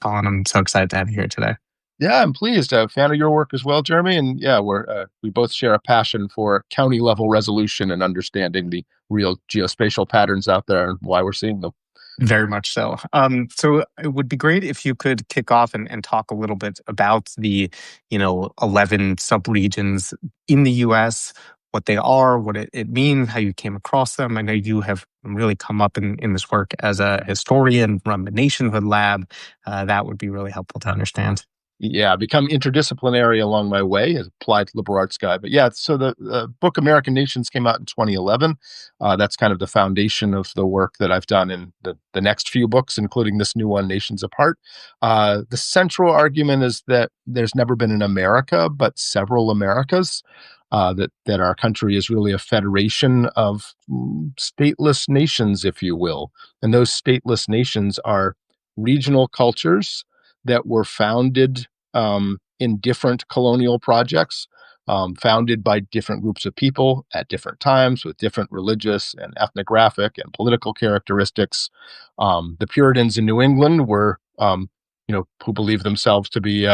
Colin. I'm so excited to have you here today. Yeah, I'm pleased. I'm a fan of your work as well, Jeremy. And yeah, we both share a passion for county level resolution and understanding the real geospatial patterns out there and why we're seeing them. Very much so. So it would be great if you could kick off and talk a little bit about the, 11 subregions in the U.S., what they are, what it means, how you came across them. I know you have really come up in this work as a historian, run the Nationhood Lab. That would be really helpful to understand. Yeah, become interdisciplinary along my way as applied liberal arts guy. But yeah, so the book American Nations came out in 2011. That's kind of the foundation of the work that I've done in the next few books, including this new one, Nations Apart. The central argument is that there's never been an America, but several Americas. That our country is really a federation of stateless nations, if you will. And those stateless nations are regional cultures that were founded in different colonial projects, founded by different groups of people at different times with different religious and ethnographic and political characteristics. The Puritans in New England were, who believed themselves to be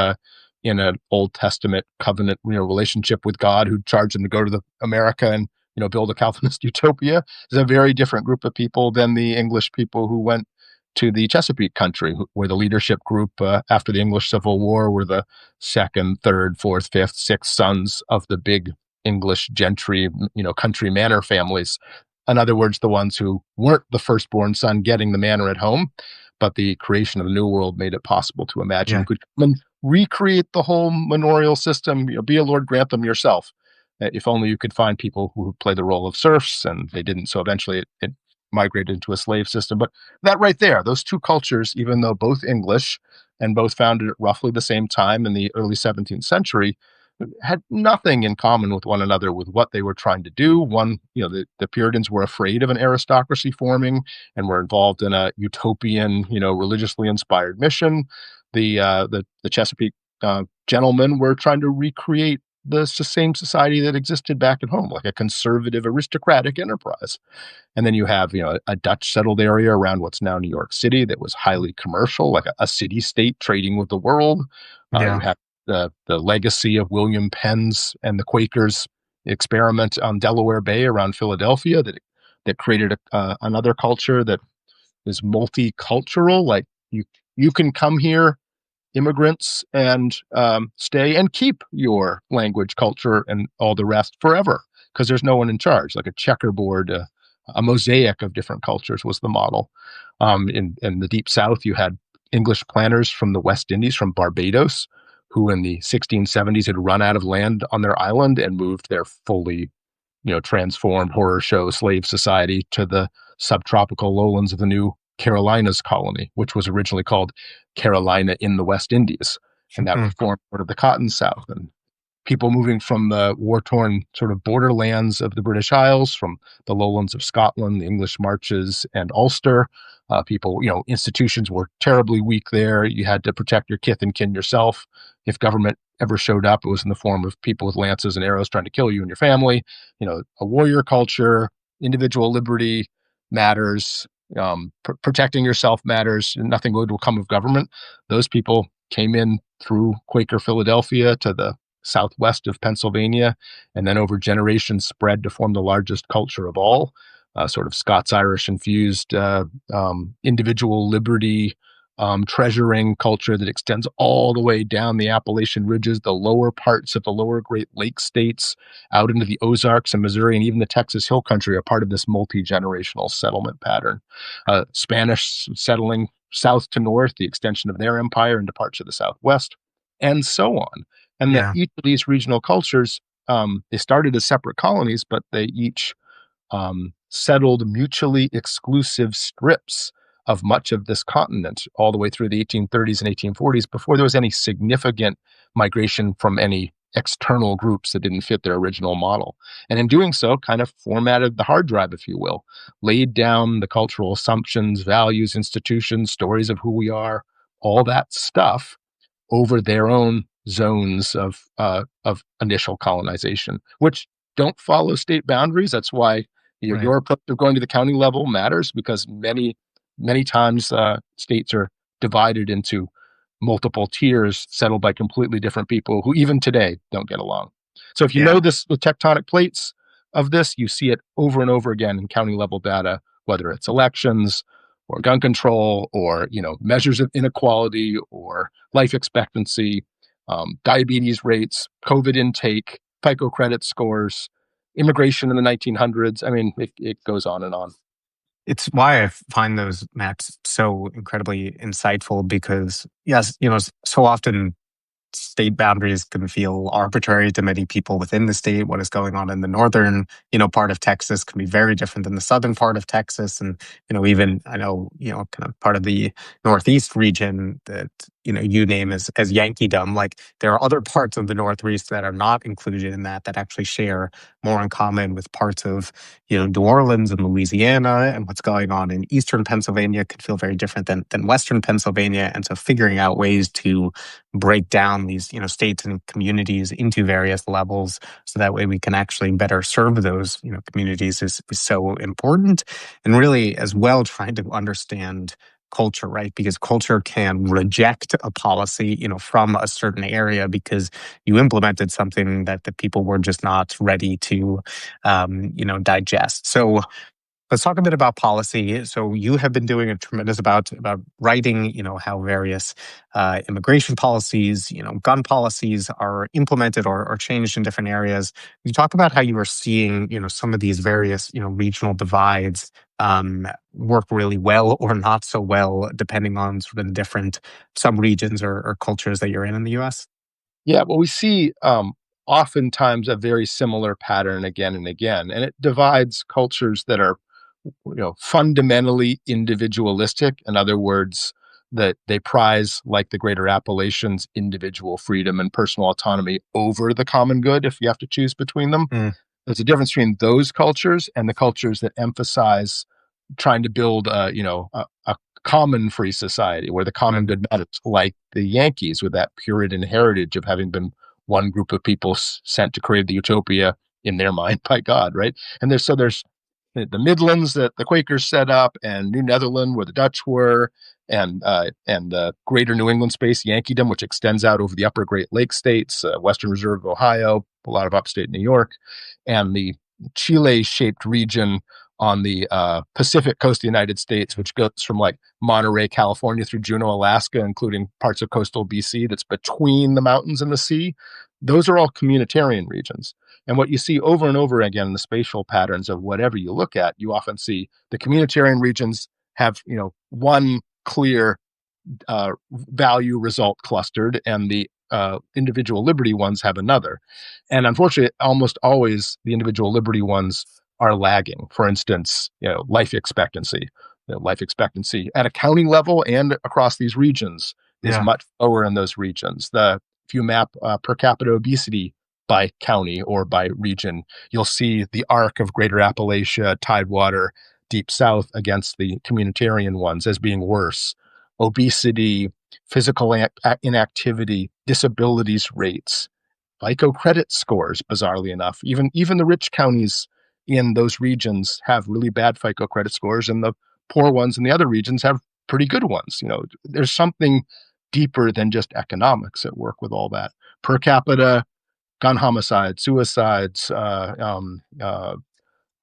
in an Old Testament covenant, relationship with God, who charged them to go to America and build a Calvinist utopia. It's a very different group of people than the English people who went to the Chesapeake country, where the leadership group after the English Civil War were the second, third, fourth, fifth, sixth sons of the big English gentry, country manor families. In other words, the ones who weren't the firstborn son getting the manor at home, but the creation of the New World made it possible to imagine you Yeah. could come and recreate the whole manorial system, be a Lord Grantham yourself. If only you could find people who play the role of serfs, and they didn't. So eventually it migrated into a slave system. But that right there, those two cultures, even though both English and both founded at roughly the same time in the early 17th century, had nothing in common with one another with what they were trying to do. One, the Puritans were afraid of an aristocracy forming and were involved in a utopian, religiously inspired mission. The Chesapeake gentlemen were trying to recreate the same society that existed back at home, like a conservative aristocratic enterprise. And then you have, a Dutch settled area around what's now New York City that was highly commercial, like a city state trading with the world. You Yeah. have the legacy of William Penn's and the Quakers experiment on Delaware Bay around Philadelphia that created another culture that is multicultural. Like you can come here, immigrants, and stay and keep your language, culture, and all the rest forever because there's no one in charge. Like a checkerboard, a mosaic of different cultures was the model. In the Deep South, you had English planters from the West Indies, from Barbados, who in the 1670s had run out of land on their island and moved their fully, transformed horror show slave society to the subtropical lowlands of the new Carolinas colony, which was originally called Carolina in the West Indies. And that formed part of the Cotton South. And people moving from the war-torn sort of borderlands of the British Isles, from the lowlands of Scotland, the English Marches, and Ulster. People, institutions were terribly weak there. You had to protect your kith and kin yourself. If government ever showed up, it was in the form of people with lances and arrows trying to kill you and your family. A warrior culture, individual liberty matters. Protecting yourself matters. Nothing good will come of government. Those people came in through Quaker Philadelphia to the southwest of Pennsylvania, and then over generations spread to form the largest culture of all, sort of Scots-Irish infused individual liberty, treasuring culture that extends all the way down the Appalachian Ridges, the lower parts of the lower Great Lakes states, out into the Ozarks and Missouri, and even the Texas Hill Country are part of this multi-generational settlement pattern. Spanish settling south to north, the extension of their empire into parts of the Southwest, and so on. And that Yeah. each of these regional cultures, they started as separate colonies, but they each settled mutually exclusive strips of much of this continent all the way through the 1830s and 1840s before there was any significant migration from any external groups that didn't fit their original model. And in doing so, kind of formatted the hard drive, if you will, laid down the cultural assumptions, values, institutions, stories of who we are, all that stuff over their own zones of initial colonization, which don't follow state boundaries. That's why Right. your approach of going to the county level matters, because many times states are divided into multiple tiers settled by completely different people who even today don't get along. So if you Yeah. know this, the tectonic plates of this, you see it over and over again in county level data, whether it's elections or gun control or measures of inequality or life expectancy, diabetes rates, COVID intake, FICO credit scores, immigration in the 1900s. I mean, it goes on and on. It's why I find those maps so incredibly insightful because, yes, so often state boundaries can feel arbitrary to many people within the state. What is going on in the northern, part of Texas can be very different than the southern part of Texas. And, even I know, kind of part of the Northeast region that, you name as Yankeedom, like there are other parts of the Northeast that are not included in that actually share more in common with parts of, New Orleans and Louisiana, and what's going on in Eastern Pennsylvania could feel very different than Western Pennsylvania. And so figuring out ways to break down these states and communities into various levels so that way we can actually better serve those communities is so important, and really as well trying to understand culture, right? Because culture can reject a policy from a certain area because you implemented something that the people were just not ready to digest. So let's talk a bit about policy. So you have been doing a tremendous about writing, how various immigration policies, gun policies are implemented or changed in different areas. You talk about how you are seeing, some of these various, regional divides work really well or not so well, depending on sort of the different subregions or cultures that you're in the U.S. Yeah, well, we see oftentimes a very similar pattern again and again, and it divides cultures that are fundamentally individualistic. In other words, that they prize, like the Greater Appalachians, individual freedom and personal autonomy over the common good if you have to choose between them. Mm, There's a difference between those cultures and the cultures that emphasize trying to build a common free society where the common right. good matters, like the Yankees with that Puritan heritage of having been one group of people sent to create the utopia in their mind by God, right? And there's the Midlands that the Quakers set up, and New Netherland where the Dutch were, and the Greater New England space, Yankeedom, which extends out over the Upper Great Lakes states, Western Reserve of Ohio, a lot of upstate New York, and the Chile-shaped region on the Pacific coast of the United States, which goes from like Monterey, California, through Juneau, Alaska, including parts of coastal BC that's between the mountains and the sea. Those are all communitarian regions. And what you see over and over again in the spatial patterns of whatever you look at, you often see the communitarian regions have, one clear value result clustered, and the individual liberty ones have another. And unfortunately, almost always the individual liberty ones are lagging. For instance, life expectancy. Life expectancy at a county level and across these regions is Yeah. much lower in those regions. If you map per capita obesity by county or by region, you'll see the arc of Greater Appalachia, Tidewater, Deep South against the communitarian ones as being worse. Obesity, physical inactivity, disabilities rates, FICO credit scores, bizarrely enough. Even the rich counties in those regions have really bad FICO credit scores, and the poor ones in the other regions have pretty good ones. There's something deeper than just economics at work with all that. Per capita, gun homicides, suicides, So a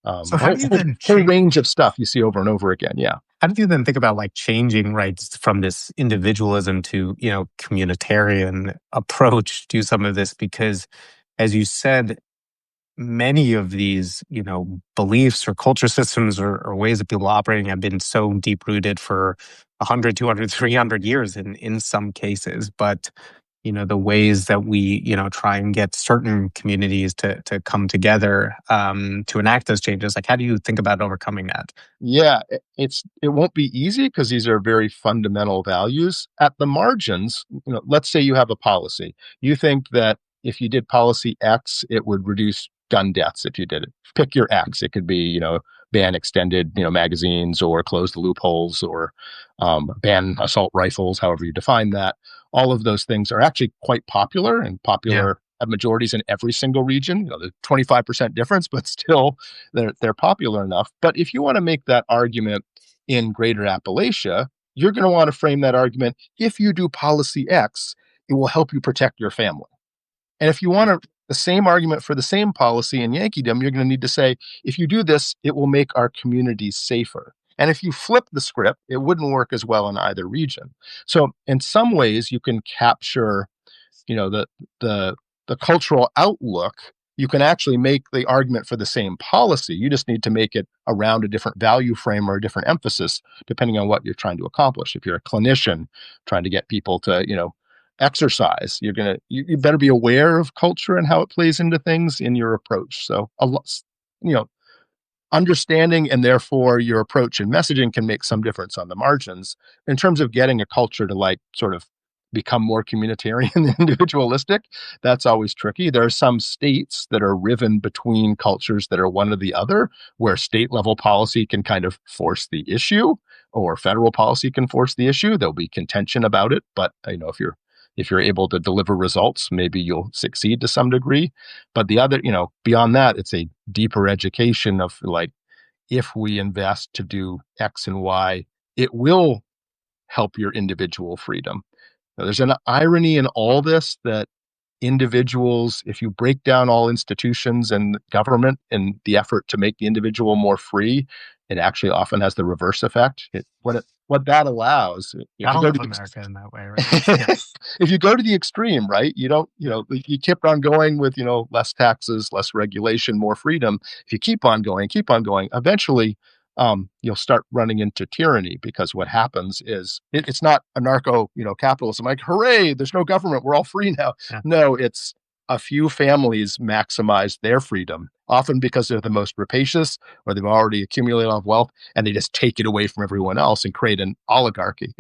how whole, do you whole, then whole range of stuff you see over and over again. Yeah. how did you then think about like changing rights from this individualism to communitarian approach to some of this? Because as you said, many of these beliefs or culture systems or ways that people are operating have been so deep rooted for 100, 200, 300 years in some cases. But the ways that we try and get certain communities to come together to enact those changes, like how do you think about overcoming that? Yeah, it won't be easy because these are very fundamental values. At the margins, let's say you have a policy. You think that if you did policy X, it would reduce gun deaths if you did it. Pick your X. It could be, ban extended, magazines, or close the loopholes, or ban assault rifles, however you define that. All of those things are actually quite popular and Yeah. popular have majorities in every single region. The 25% difference, but still they're popular enough. But if you want to make that argument in Greater Appalachia, you're going to want to frame that argument. If you do policy X, it will help you protect your family. And if you want the same argument for the same policy in Yankeedom, you're going to need to say, if you do this, it will make our communities safer. And if you flip the script, it wouldn't work as well in either region. So in some ways, you can capture, you know, the the cultural outlook. You can actually make the argument for the same policy. You just need to make it around a different value frame or a different emphasis, depending on what you're trying to accomplish. If you're a clinician trying to get people to, exercise, you better be aware of culture and how it plays into things in your approach. So a lot, you know, understanding and therefore your approach and messaging can make some difference on the margins. In terms of getting a culture to like sort of become more communitarian and individualistic, that's always tricky. There are some states that are riven between cultures that are one or the other, where state level policy can kind of force the issue, or federal policy can force the issue. There'll be contention about it, but if you're able to deliver results, maybe you'll succeed to some degree. But the other, beyond that, it's a deeper education of like, if we invest to do X and Y, it will help your individual freedom. Now, there's an irony in all this that individuals, if you break down all institutions and government in the effort to make the individual more free, it actually often has the reverse effect. What that allows, if you Gotta go to love the America in that way, right? Yeah. if you go to the extreme, right, you don't, you keep on going with, less taxes, less regulation, more freedom. If you keep on going, eventually, you'll start running into tyranny, because what happens is it's not anarcho, capitalism. Like, hooray, there's no government, we're all free now. Yeah. No, it's a few families maximize their freedom, often because they're the most rapacious or they've already accumulated a lot of wealth, and they just take it away from everyone else and create an oligarchy.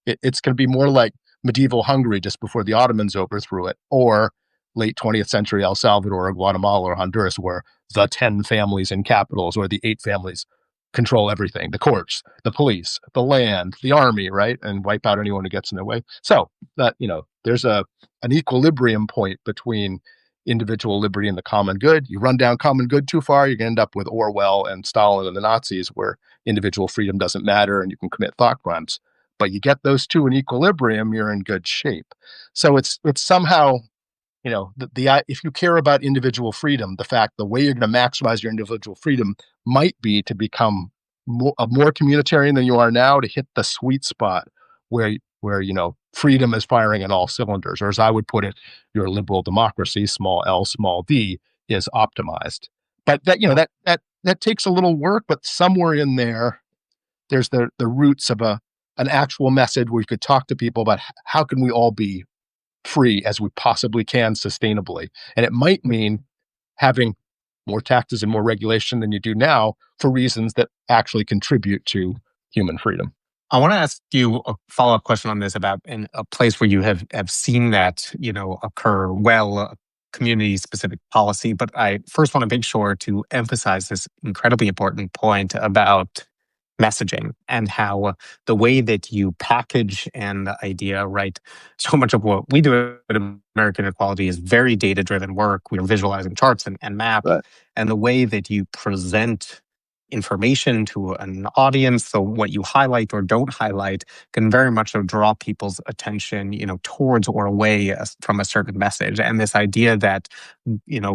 It's going to be more like medieval Hungary just before the Ottomans overthrew it, or late 20th century El Salvador or Guatemala or Honduras, where the 10 families in capitals or the 8 families control everything: the courts, the police, the land, the army, right? And wipe out anyone who gets in their way. So that, there's an equilibrium point between individual liberty and the common good. You run down common good too far, you're going to end up with Orwell and Stalin and the Nazis, where individual freedom doesn't matter and you can commit thought crimes. But you get those two in equilibrium, you're in good shape. So it's somehow, if you care about individual freedom, the way you're going to maximize your individual freedom might be to become more communitarian than you are now, to hit the sweet spot where freedom is firing on all cylinders, or as I would put it, your liberal democracy, small L, small d, is optimized. But that takes a little work, but somewhere in there's the roots of an actual message where you could talk to people about how can we all be free as we possibly can sustainably. And it might mean having more taxes and more regulation than you do now, for reasons that actually contribute to human freedom. I want to ask you a follow-up question on this about in a place where you have seen that, occur well, community-specific policy. But I first want to make sure to emphasize this incredibly important point about messaging and how the way that you package an idea, right? So much of what we do at American Equality is very data-driven work. We're visualizing charts and maps, Right. and the way that you present information to an audience, so what you highlight or don't highlight can very much so draw people's attention, towards or away from a certain message. And this idea that,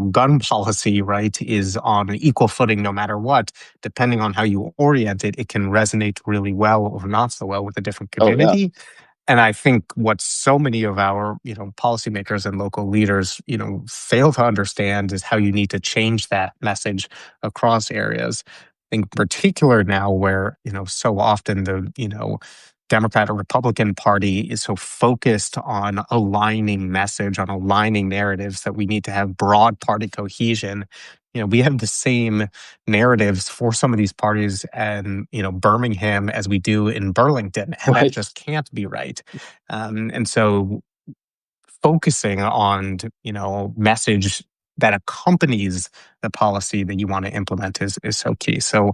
gun policy, right, is on an equal footing no matter what, depending on how you orient it, it can resonate really well or not so well with a different Oh yeah. community. And I think what so many of our, policymakers and local leaders, fail to understand is how you need to change that message across areas. In particular now where, so often the, Democrat or Republican Party is so focused on aligning message, on aligning narratives, that we need to have broad party cohesion. We have the same narratives for some of these parties and, Birmingham as we do in Burlington, and that Right. just can't be right. And so focusing on, message that accompanies the policy that you want to implement is so key. So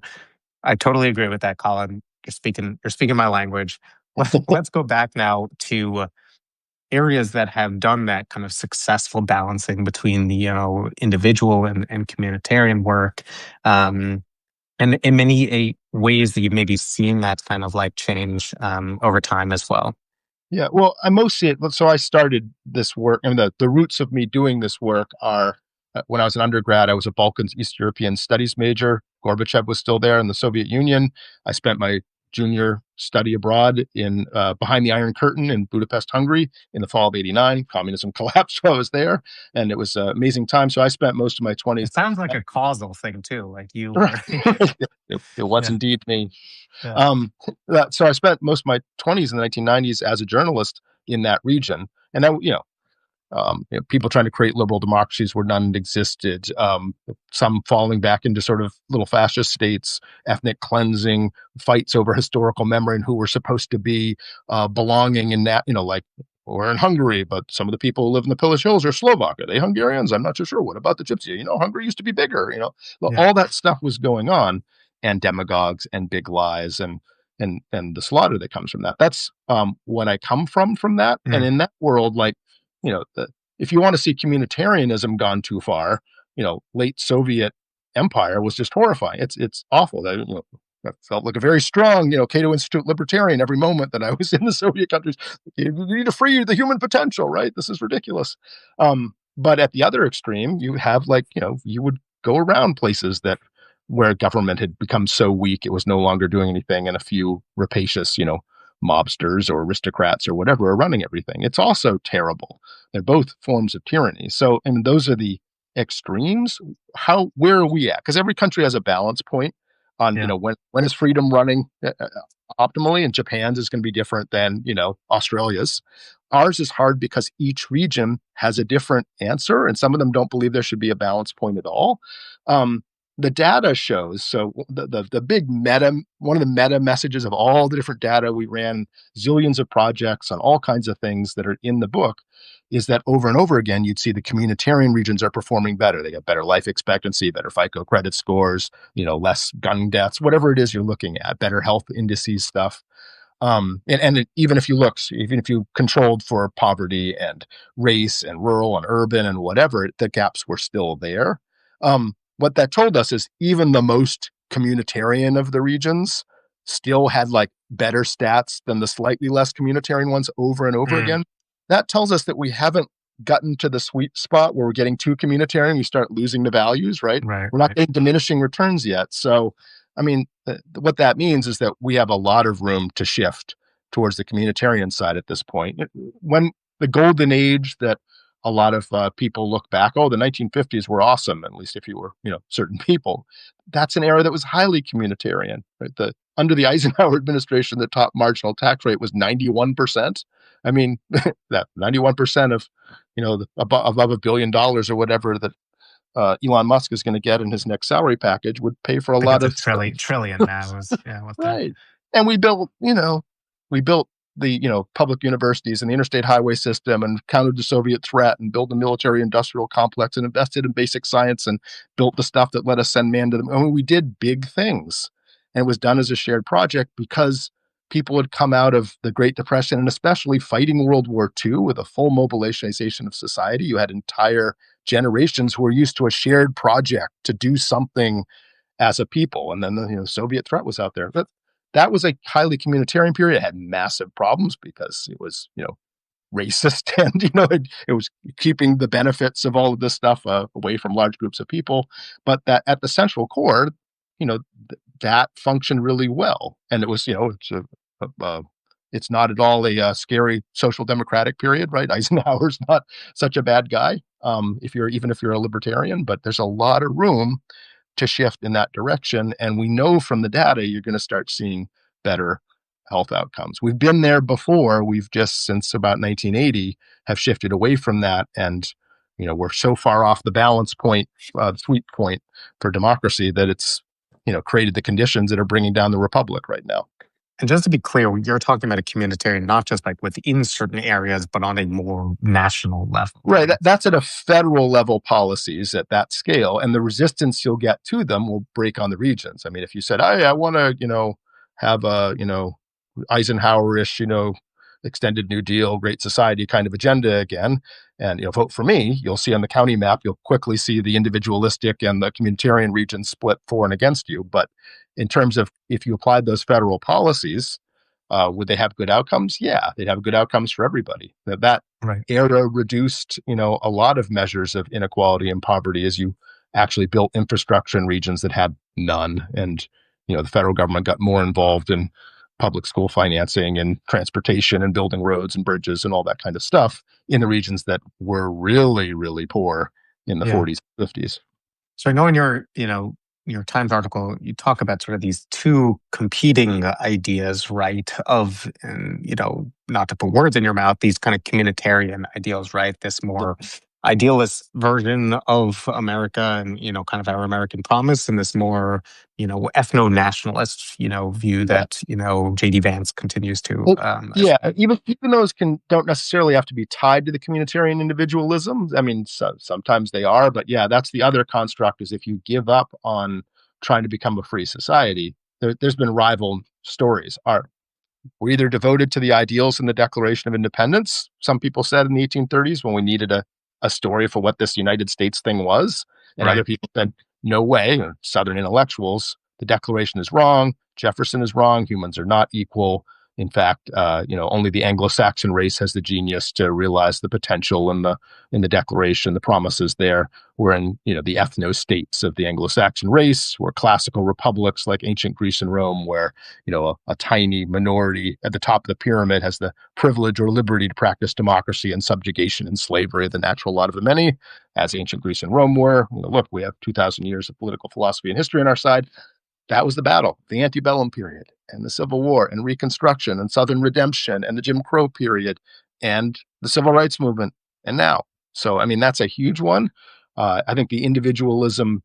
I totally agree with that, Colin. You're speaking my language. Let's go back now to areas that have done that kind of successful balancing between the individual and communitarian work. Um, And in many ways that you've maybe seen that kind of like change over time as well. Yeah, well, I mostly so I started this work. I mean, the roots of me doing this work are when I was an undergrad, I was a Balkans East European Studies major. Gorbachev was still there in the Soviet Union. I spent my junior study abroad in behind the Iron Curtain in Budapest, Hungary, in the fall of '89. Communism collapsed while I was there, and it was an amazing time. So I spent most of my 20s. It sounds like a causal thing too. Like you Right. were, It was yeah, indeed me. yeah, Um, so I spent most of my 20s in the 1990s as a journalist in that region, and people trying to create liberal democracies where none existed, some falling back into sort of little fascist states, ethnic cleansing, fights over historical memory and who we're supposed to be, belonging in that, like we're in Hungary, but some of the people who live in the Polish Hills are Slovak. Are they Hungarians? I'm not so sure. What about the Gypsy? Hungary used to be bigger. yeah, All that stuff was going on, and demagogues and big lies and the slaughter that comes from that. That's what I come from that. And mm, in that world, like if you want to see communitarianism gone too far, late Soviet empire was just horrifying. It's awful. That felt like a very strong, Cato Institute libertarian every moment that I was in the Soviet countries. You need to free the human potential, right? This is ridiculous. But at the other extreme, you have you would go around places that where government had become so weak it was no longer doing anything, and a few rapacious, mobsters or aristocrats or whatever are running everything. It's also terrible. They're both forms of tyranny. So, I mean, those are the extremes. Where are we at? Because every country has a balance point on, yeah, when is freedom running optimally, and Japan's is going to be different than, Australia's. Ours is hard because each region has a different answer, and some of them don't believe there should be a balance point at all. Um, the data shows, so the big meta, one of the meta messages of all the different data, we ran zillions of projects on all kinds of things that are in the book, is that over and over again you'd see the communitarian regions are performing better. They get better life expectancy, better FICO credit scores, less gun deaths, whatever it is you're looking at, better health indices stuff. Even if you controlled for poverty and race and rural and urban and whatever, the gaps were still there. What that told us is even the most communitarian of the regions still had like better stats than the slightly less communitarian ones over and over mm, again. That tells us that we haven't gotten to the sweet spot where we're getting too communitarian. We start losing the values, right? right, We're not right, getting diminishing returns yet. So, I mean, what that means is that we have a lot of room to shift towards the communitarian side at this point. When the golden age that a lot of people look back, oh, the 1950s were awesome, at least if you were, certain people. That's an era that was highly communitarian. Right? Under the Eisenhower administration, the top marginal tax rate was 91%. I mean, that 91% of, above $1 billion or whatever that Elon Musk is going to get in his next salary package would pay for a I think lot it's a of trillion now is, yeah, what the, right. And we built the, public universities and the interstate highway system and countered the Soviet threat and built a military industrial complex and invested in basic science and built the stuff that let us send man to the moon. I mean, we did big things, and it was done as a shared project because people had come out of the Great Depression and especially fighting World War II with a full mobilization of society. You had entire generations who were used to a shared project to do something as a people. And then the Soviet threat was out there. But that was a highly communitarian period. It had massive problems because it was, racist and, it was keeping the benefits of all of this stuff away from large groups of people. But that at the central core, that functioned really well. And it was, it's not at all a scary social democratic period, right? Eisenhower's not such a bad guy. Even if you're a libertarian, but there's a lot of room to shift in that direction. And we know from the data you're going to start seeing better health outcomes. We've been there before. We've just since about 1980 have shifted away from that. And, we're so far off the balance point, sweet point for democracy that it's, created the conditions that are bringing down the republic right now. and just to be clear, you're talking about a communitarian, not just like within certain areas, but on a more national level, Right. right? That's at a federal level policies at that scale. And the resistance you'll get to them will break on the regions. I mean, if you said, I want to, have a, Eisenhower-ish, extended New Deal, Great Society kind of agenda again, and vote for me, you'll see on the county map, you'll quickly see the individualistic and the communitarian regions split for and against you. But in terms of if you applied those federal policies, would they have good outcomes? Yeah, they'd have good outcomes for everybody. That Right. era reduced, a lot of measures of inequality and poverty as you actually built infrastructure in regions that had none. And, the federal government got more involved in public school financing and transportation and building roads and bridges and all that kind of stuff in the regions that were really, really poor in the Yeah. 40s, 50s. So I know in your, your Times article, you talk about sort of these two competing ideas, right? Of, and, not to put words in your mouth, these kind of communitarian ideals, right? This more idealist version of America and, kind of our American promise, and this more, ethno-nationalist, view Yeah. that, JD Vance continues to, Well, yeah, even those don't necessarily have to be tied to the communitarian individualism. I mean, sometimes they are, but yeah, that's the other construct. Is if you give up on trying to become a free society, there's been rival stories. We're either devoted to the ideals in the Declaration of Independence, some people said in the 1830s, when we needed a story for what this United States thing was. And other right. people said, no way, Southern intellectuals, the Declaration is wrong. Jefferson is wrong. Humans are not equal. In fact, only the Anglo-Saxon race has the genius to realize the potential in the Declaration, the promises there. We're in, the ethno-states of the Anglo-Saxon race. We're classical republics like ancient Greece and Rome, where a tiny minority at the top of the pyramid has the privilege or liberty to practice democracy and subjugation and slavery, the natural lot of the many, as ancient Greece and Rome were. Look, we have 2,000 years of political philosophy and history on our side. That was the battle, the antebellum period, and the Civil War, and Reconstruction, and Southern Redemption, and the Jim Crow period, and the Civil Rights Movement, and now. So, I mean, that's a huge one. I think the individualism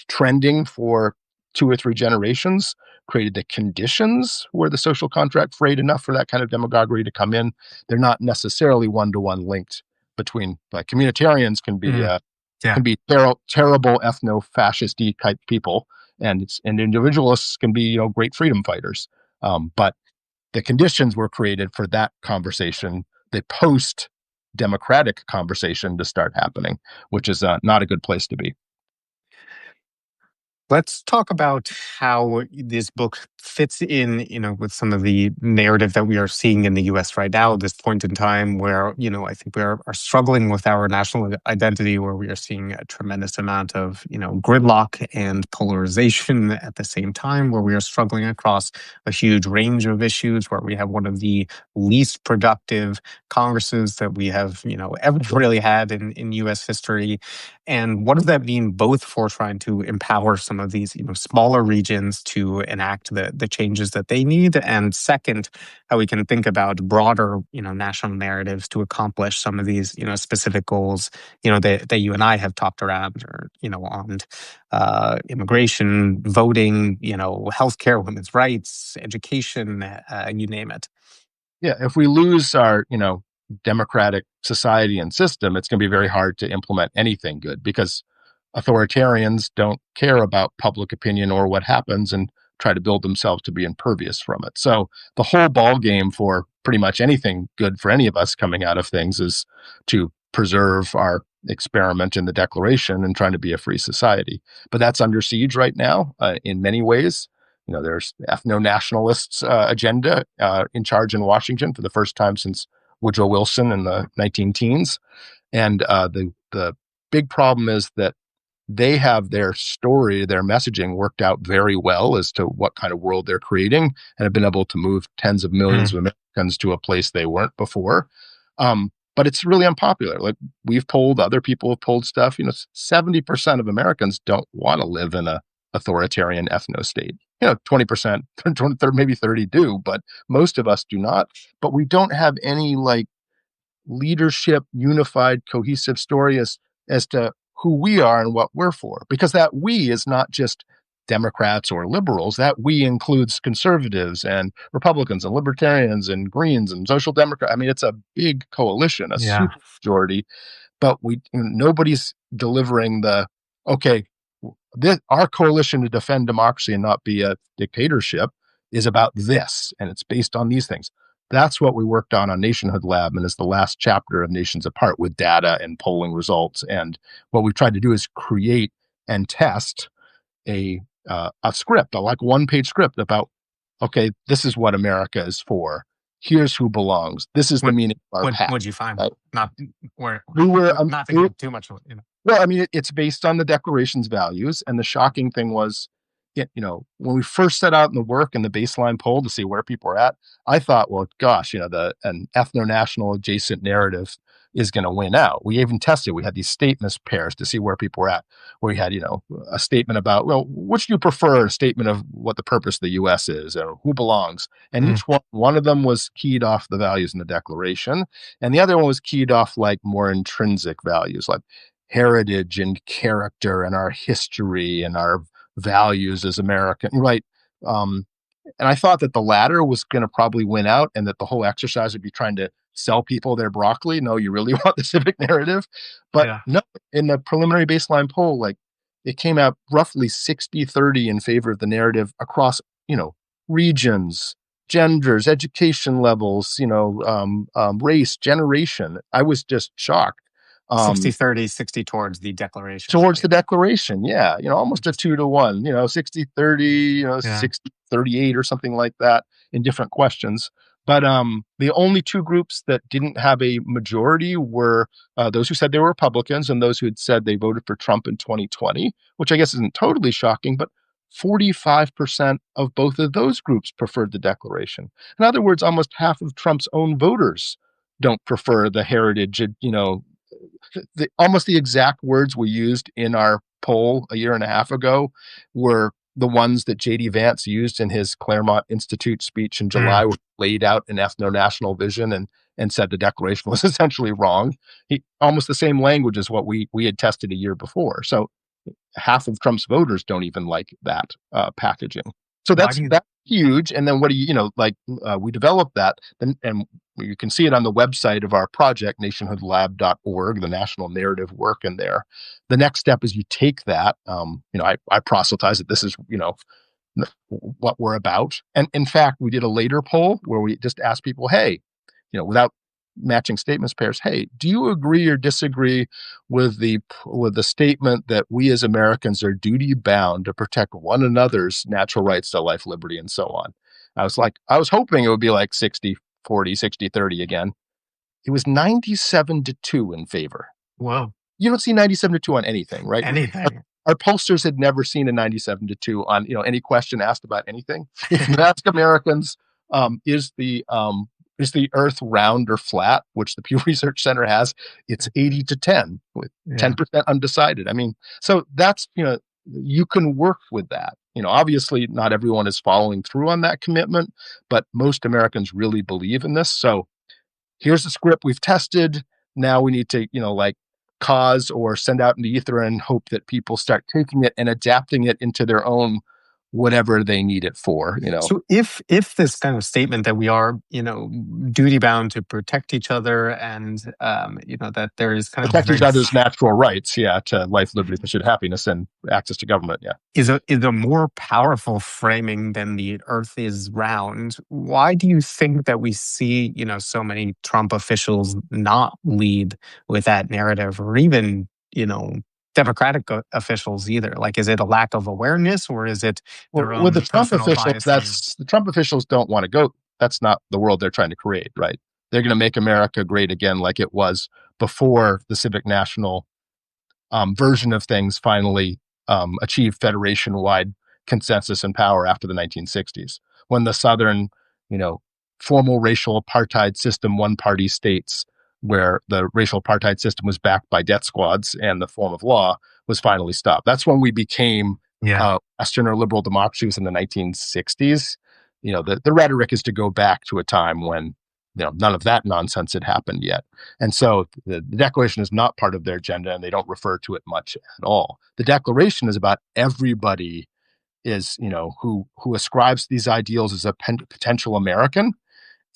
trending for 2 or 3 generations created the conditions where the social contract frayed enough for that kind of demagoguery to come in. They're not necessarily one-to-one linked between, like, communitarians can be Mm, yeah. terrible ethno-fascist type people, and individualists can be great freedom fighters. But the conditions were created for that conversation, the post democratic conversation, to start happening, which is not a good place to be. Let's talk about how this book fits in, with some of the narrative that we are seeing in the US right now, this point in time where, I think we are struggling with our national identity, where we are seeing a tremendous amount of, gridlock and polarization at the same time, where we are struggling across a huge range of issues, where we have one of the least productive Congresses that we have, ever really had in US history. And what does that mean both for trying to empower some of these, smaller regions to enact the changes that they need? And second, how we can think about broader, national narratives to accomplish some of these, specific goals, that you and I have talked around, or, on immigration, voting, healthcare, women's rights, education, you name it. Yeah, if we lose our, democratic society and system, it's going to be very hard to implement anything good, because authoritarians don't care about public opinion or what happens, and try to build themselves to be impervious from it. So the whole ball game for pretty much anything good for any of us coming out of things is to preserve our experiment in the Declaration and trying to be a free society. But that's under siege right now, in many ways. There's ethno-nationalists agenda in charge in Washington for the first time since Woodrow Wilson in the 19 teens. And the big problem is that they have their story, their messaging worked out very well as to what kind of world they're creating, and have been able to move tens of millions Mm, of Americans to a place they weren't before. But it's really unpopular. Like, we've polled, other people have polled stuff. 70% of Americans don't want to live in a authoritarian ethno state. 20%, maybe 30 do, but most of us do not. But we don't have any, like, leadership, unified, cohesive story as to who we are and what we're for. Because that we is not just Democrats or liberals. That we includes conservatives and Republicans and libertarians and Greens and social democrats. I mean, it's a big coalition, a yeah. super majority, but nobody's delivering the, okay, our coalition to defend democracy and not be a dictatorship is about this, and it's based on these things. That's what we worked on Nationhood Lab, and is the last chapter of Nations Apart, with data and polling results. And what we've tried to do is create and test a a script, a like 1 page script about, okay, this is what America is for. Here's who belongs. This is the What meaning of our pact. what'd you find? Right? Not where We were not to give too much, well, I mean, it's based on the Declaration's values, and the shocking thing was, when we first set out in the work and the baseline poll to see where people are at, I thought, well, gosh, an ethno-national adjacent narrative is going to win out. We even tested. We had these statements pairs to see where people were at. Where we had, a statement about, well, which do you prefer? A statement of what the purpose of the U.S. is, or who belongs, and Mm. each one of them was keyed off the values in the Declaration, and the other one was keyed off like more intrinsic values, like heritage and character and our history and our values as American, right? Um, and I thought that the latter was going to probably win out, and that the whole exercise would be trying to sell people their broccoli. No, you really want the civic narrative. But Yeah. no, in the preliminary baseline poll, like, it came out roughly 60-30 in favor of the narrative across, regions, genders, education levels, race, generation. I was just shocked. 60 Um, 30, 60 towards the declaration, towards right? the Declaration. Yeah. Almost a Interesting. 2-1, 60-30, Yeah. 60-38 or something like that in different questions. But the only two groups that didn't have a majority were those who said they were Republicans and those who had said they voted for Trump in 2020, which I guess isn't totally shocking, but 45% of both of those groups preferred the Declaration. In other words, almost half of Trump's own voters don't prefer the heritage, almost the exact words we used in our poll a year and a half ago were the ones that JD Vance used in his Claremont Institute speech in July, Mm. which laid out an ethno-national vision and said the Declaration was essentially wrong. Almost the same language as what we had tested a year before. So half of Trump's voters don't even like that packaging. So Why that's do you that's huge. And then what do we developed that, and you can see it on the website of our project, nationhoodlab.org, the national narrative work in there. The next step is you take that, I proselytize that this is, what we're about. And in fact, we did a later poll where we just asked people, hey, without matching statements pairs, hey, do you agree or disagree with the statement that we as Americans are duty bound to protect one another's natural rights to life, liberty, and so on? I was hoping it would be like 60-40, 60-30 again. It was 97-2 in favor. Whoa. You don't see 97-2 on anything, right? Our, Anything. our pollsters had never seen a 97-2 on, any question asked about anything. If you ask Americans, is the Earth round or flat, which the Pew Research Center has, it's 80-10 with Yeah. 10% undecided. I mean, so that's, you can work with that. Obviously not everyone is following through on that commitment, but most Americans really believe in this. So here's the script we've tested. Now we need to, cause or send out in the ether and hope that people start taking it and adapting it into their own whatever they need it for. So if this kind of statement that we are, duty bound to protect each other, and that there is kind of a Protect each very other's natural rights, yeah, to life, liberty, pursuit of happiness, and access to government, yeah. is a more powerful framing than the earth is round. Why do you think that we see, so many Trump officials not lead with that narrative, or even, Democratic officials either? Like, is it a lack of awareness, or is it Well, their with the own Trump personal officials, biases? the Trump officials don't want to go. That's not the world they're trying to create, right? They're going to make America great again, like it was before the civic national version of things finally achieved federation-wide consensus and power after the 1960s, when the Southern, you know, formal racial apartheid system, one-party states, where the racial apartheid system was backed by death squads and the form of law, was finally stopped. That's when we became Yeah. Western or liberal democracy, was in the 1960s. The rhetoric is to go back to a time when none of that nonsense had happened yet. And so the Declaration is not part of their agenda, and they don't refer to it much at all. The Declaration is about everybody is, who ascribes these ideals as a potential American,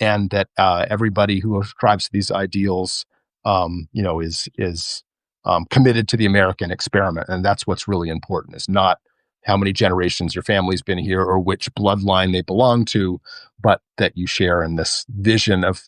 and that everybody who ascribes to these ideals, is committed to the American experiment. And that's what's really important, is not, how many generations your family's been here or which bloodline they belong to, but that you share in this vision of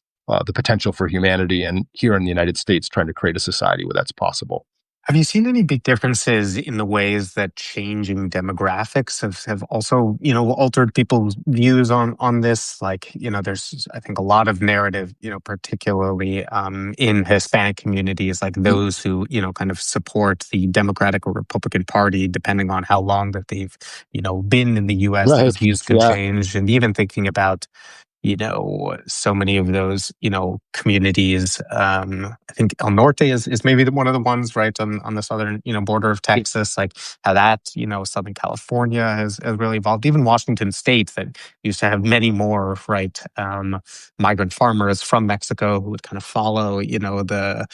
the potential for humanity, and here in the United States, trying to create a society where that's possible. Have you seen any big differences in the ways that changing demographics have also, altered people's views on this? Like, there's, I think, a lot of narrative, particularly in Hispanic communities, like Mm. those who, kind of support the Democratic or Republican Party, depending on how long that they've, been in the U.S., Right. those views could Yeah. change. And even thinking about so many of those, communities. I think El Norte is maybe one of the ones right on the southern, border of Texas, like how that, Southern California has really evolved. Even Washington State that used to have many more, right, migrant farmers from Mexico who would kind of follow, the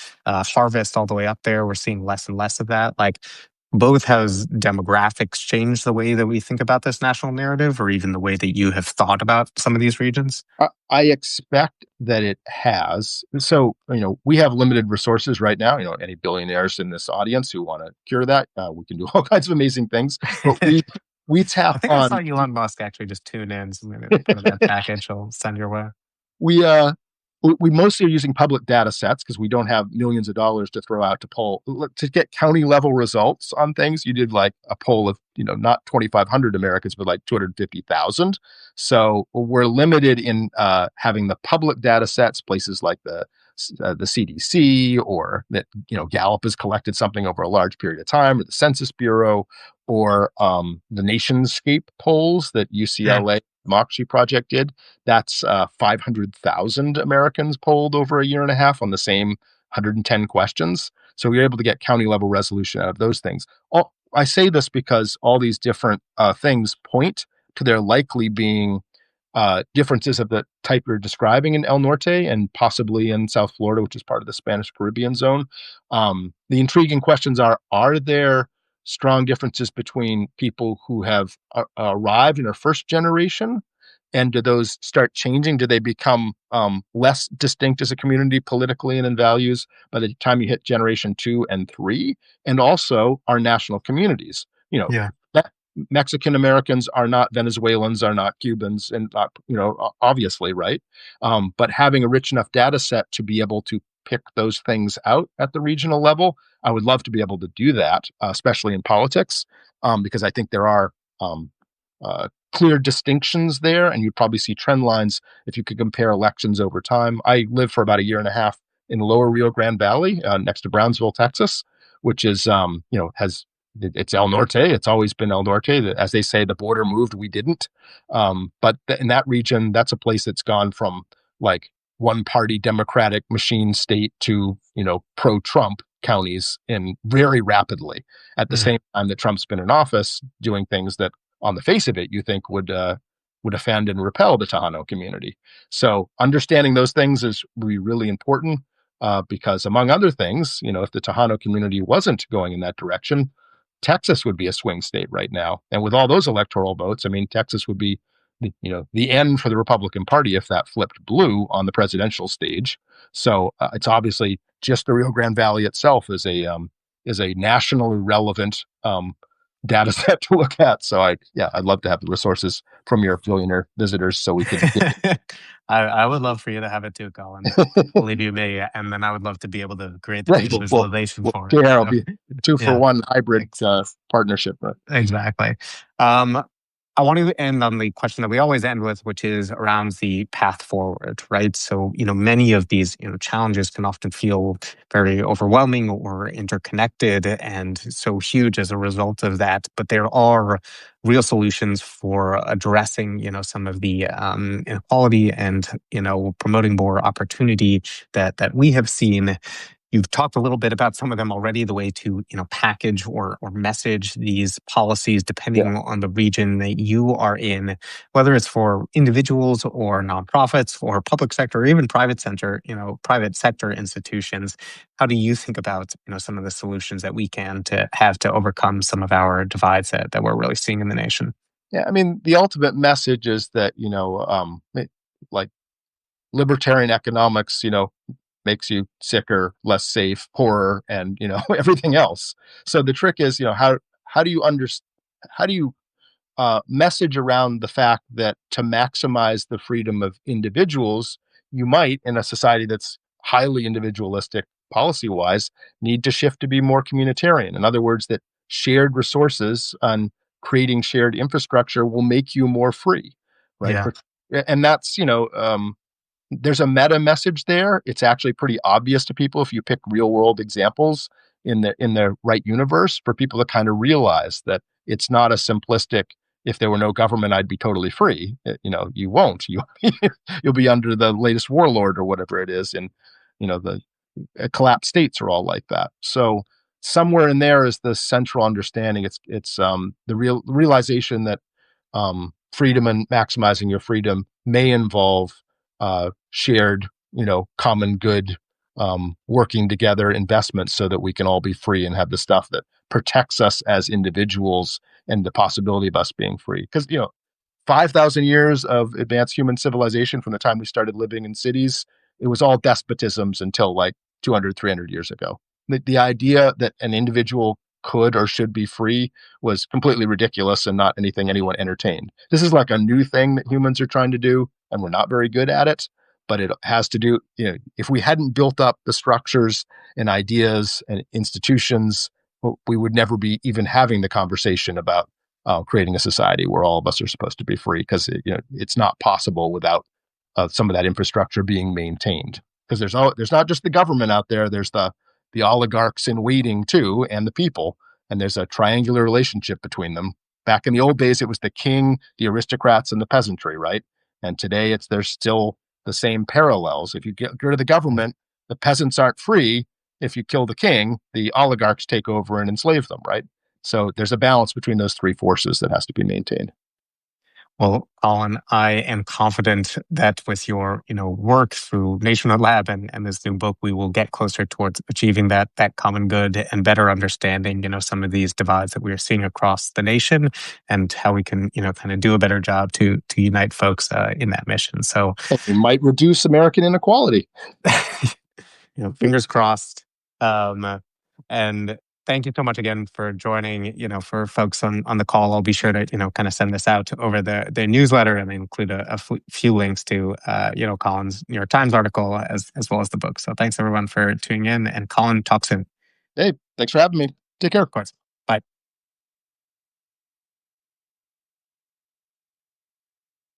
harvest all the way up there. We're seeing less and less of that. Like, both has demographics changed the way that we think about this national narrative, or even the way that you have thought about some of these regions? I expect that it has. So, we have limited resources right now. Any billionaires in this audience who want to cure that, we can do all kinds of amazing things. But we tap I think I saw on Elon Musk actually just tune in. So maybe that's part of that package I'll send your way. we uh we mostly are using public data sets because we don't have millions of dollars to throw out to poll to get county level results on things. You did like a poll of not 2,500 Americans, but like 250,000. So we're limited in having the public data sets, places like the CDC, or that Gallup has collected something over a large period of time, or the Census Bureau, or the Nationscape polls that Mm, UCLA Democracy Project did. That's 500,000 Americans polled over a year and a half on the same 110 questions. So we were able to get county level resolution out of those things. I say this because all these different things point to there likely being differences of the type you're describing in El Norte and possibly in South Florida, which is part of the Spanish Caribbean zone. The intriguing questions are there strong differences between people who have arrived in our first generation? And do those start changing? Do they become less distinct as a community politically and in values by the time you hit generation 2 and 3? And also our national communities. You know, yeah. that Mexican Americans are not Venezuelans, are not Cubans, and not, obviously, right? But having a rich enough data set to be able to pick those things out at the regional level, I would love to be able to do that, especially in politics, because I think there are clear distinctions there, and you'd probably see trend lines if you could compare elections over time. I lived for about a year and a half in the lower Rio Grande Valley, next to Brownsville, Texas, which is, has it's El Norte. It's always been El Norte. As they say, the border moved, we didn't. But in that region, that's a place that's gone from like one party Democratic machine state to, pro Trump counties in very rapidly at the Mm. same time that Trump's been in office doing things that on the face of it you think would offend and repel the Tejano community. So understanding those things is really important, because among other things, if the Tejano community wasn't going in that direction, Texas would be a swing state right now. And with all those electoral votes, I mean, Texas would be, the end for the Republican Party if that flipped blue on the presidential stage. So it's obviously just the Rio Grande Valley itself is a nationally relevant data set to look at. So I'd love to have the resources from your billionaire visitors so we could. I would love for you to have it too, Colin. Believe you me, and then I would love to be able to create the Right. data visualization We'll for it. share. It'll So, be two for yeah, one hybrid ex- partnership. Right? exactly. Um, I want to end on the question that we always end with, which is around the path forward, right? So, many of these, challenges can often feel very overwhelming or interconnected and so huge as a result of that. But there are real solutions for addressing, some of the inequality and, promoting more opportunity that we have seen. You've talked a little bit about some of them already, the way to, package or message these policies Yeah. depending on the region that you are in, whether it's for individuals or nonprofits or public sector or even private sector institutions. How do you think about, some of the solutions that we can to have to overcome some of our divides that we're really seeing in the nation? Yeah. I mean, the ultimate message is that, like libertarian economics, makes you sicker, less safe, poorer, and everything else. So the trick is, how do you understand? message around the fact that to maximize the freedom of individuals, you might, in a society that's highly individualistic policy wise, need to shift to be more communitarian. In other words, that shared resources and creating shared infrastructure will make you more free, right? Yeah. And that's, there's a meta message there. It's actually pretty obvious to people if you pick real world examples in the right universe for people to kind of realize that it's not a simplistic if there were no government I'd be totally free. You won't. You'll be under the latest warlord or whatever it is, and the collapsed states are all like that. So somewhere in there is the central understanding. It's the realization that freedom and maximizing your freedom may involve shared, common good, working together investments so that we can all be free and have the stuff that protects us as individuals and the possibility of us being free. Because 5,000 years of advanced human civilization from the time we started living in cities, it was all despotisms until like 200, 300 years ago. The idea that an individual could or should be free was completely ridiculous and not anything anyone entertained. This is like a new thing that humans are trying to do, and we're not very good at it. But it has to do, if we hadn't built up the structures and ideas and institutions, we would never be even having the conversation about creating a society where all of us are supposed to be free, because it's not possible without some of that infrastructure being maintained. Because there's not just the government out there. There's the oligarchs in waiting too, and the people, and there's a triangular relationship between them. Back in the old days, it was the king, the aristocrats, and the peasantry, right? And today, there's still the same parallels. If you get rid of the government, the peasants aren't free. If you kill the king, the oligarchs take over and enslave them, right? So there's a balance between those three forces that has to be maintained. Well, Colin, I am confident that with your, work through Nationwide Lab and this new book, we will get closer towards achieving that common good and better understanding, some of these divides that we are seeing across the nation, and how we can, kind of do a better job to unite folks in that mission. So, We might reduce American inequality. fingers crossed. And thank you so much again for joining. For folks on the call, I'll be sure to kind of send this out over the newsletter and include a few links to Colin's New York Times article as well as the book. So thanks everyone for tuning in, and Colin, talk soon. Hey, thanks for having me. Take care. Of course.